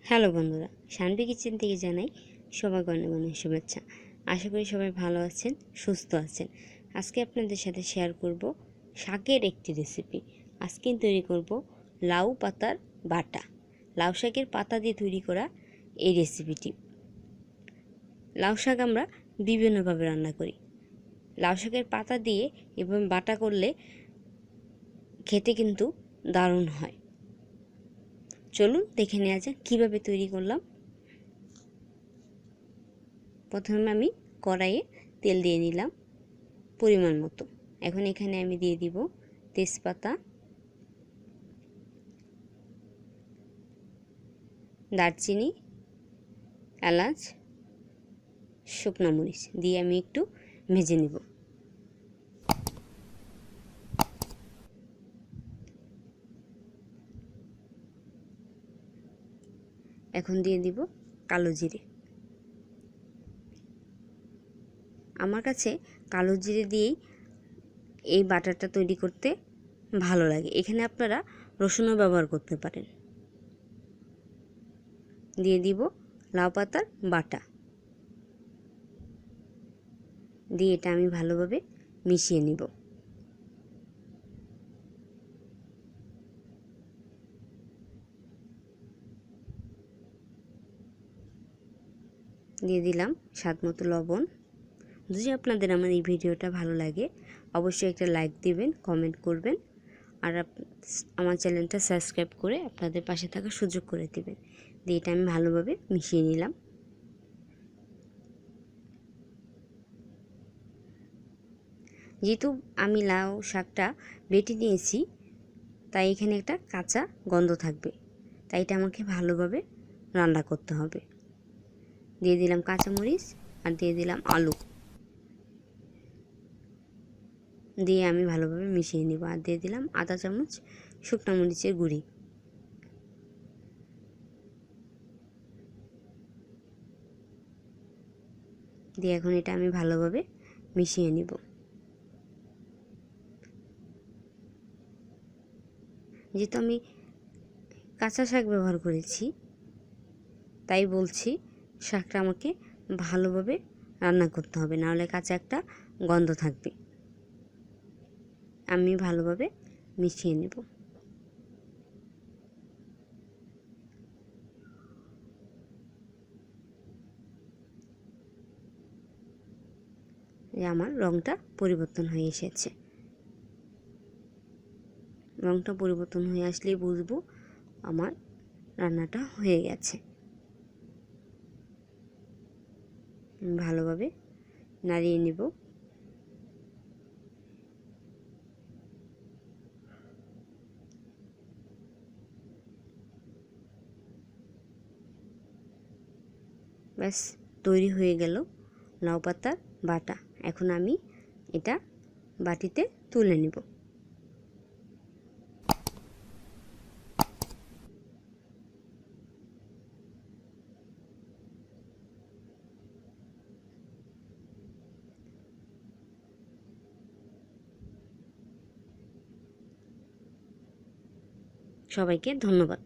Hello বন্ধুরা, শান্তি kitchen থেকে জানাই সবাইকে অনেক অনেক শুভেচ্ছা। আশা করি সবাই ভালো আছেন, সুস্থ আছেন। আজকে আপনাদের সাথে শেয়ার করব শাকের একটি রেসিপি। আজকে তৈরি করব লাউ পাতার বাটা। লাউ শাকের পাতা দিয়ে তৈরি করা এই রেসিপিটি। লাউ শাক আমরা বিভিন্নভাবে রান্না করি। লাউ শাকের পাতা দিয়ে এবং বাটা করলে খেতে কিন্তু দারুণ হয়। চলুন দেখে নেওয়া যাক কীভাবে তৈরি করলাম। প্রথমে আমি কড়াইয়ে তেল দিয়ে নিলাম পরিমাণ মতো। এখন এখানে আমি দিয়ে দিব তেজপাতা, দারচিনি, এলাচ, শুকনো মরিচ দিয়ে আমি একটু ভেজে নিব। এখন দিয়ে দিব কালো জিরে। আমার কাছে কালো জিরে দিয়েই এই বাটারটা তৈরি করতে ভালো লাগে। এখানে আপনারা রসুনও ব্যবহার করতে পারেন। দিয়ে দিব লাউ পাতার বাটা, দিয়ে এটা আমি ভালোভাবে মিশিয়ে নিব। দিয়ে দিলাম স্বাদ মতো লবণ। যদি আপনাদের আমার এই ভিডিওটা ভালো লাগে অবশ্যই একটা লাইক দিবেন, কমেন্ট করবেন, আর আমার চ্যানেলটা সাবস্ক্রাইব করে আপনাদের পাশে থাকার সুযোগ করে দিবেন। দিয়ে এটা আমি ভালোভাবে মিশিয়ে নিলাম। যেহেতু আমি লাউ শাকটা বেটে নিয়েছি তাই এখানে একটা কাঁচা গন্ধ থাকবে, তাই এটা আমাকে ভালোভাবে রান্না করতে হবে। দিয়ে দিলাম কাঁচামরিচ আর দিয়ে দিলাম আলু, দিয়ে আমি ভালোভাবে মিশিয়ে নিব। আর দিয়ে দিলাম আধা চামচ শুকনো মরিচের গুঁড়ি। দিয়ে এখন এটা আমি ভালোভাবে মিশিয়ে নিব। যেহেতু আমি কাঁচা শাক ব্যবহার করেছি তাই বলছি শাকটা আমাকে ভালোভাবে রান্না করতে হবে, নাহলে কাঁচা একটা গন্ধ থাকবে। আমি ভালোভাবে মিশিয়ে নেব। আমার রঙটা পরিবর্তন হয়ে এসেছে। রঙটা পরিবর্তন হয়ে আসলেই বুঝবো আমার রান্নাটা হয়ে গেছে। ভালোভাবে নাড়িয়ে নেব। ব্যাস তৈরি হয়ে গেল লাউ পাতার বাটা। এখন আমি এটা বাটিতে তুলে নেব। সবাইকে ধন্যবাদ।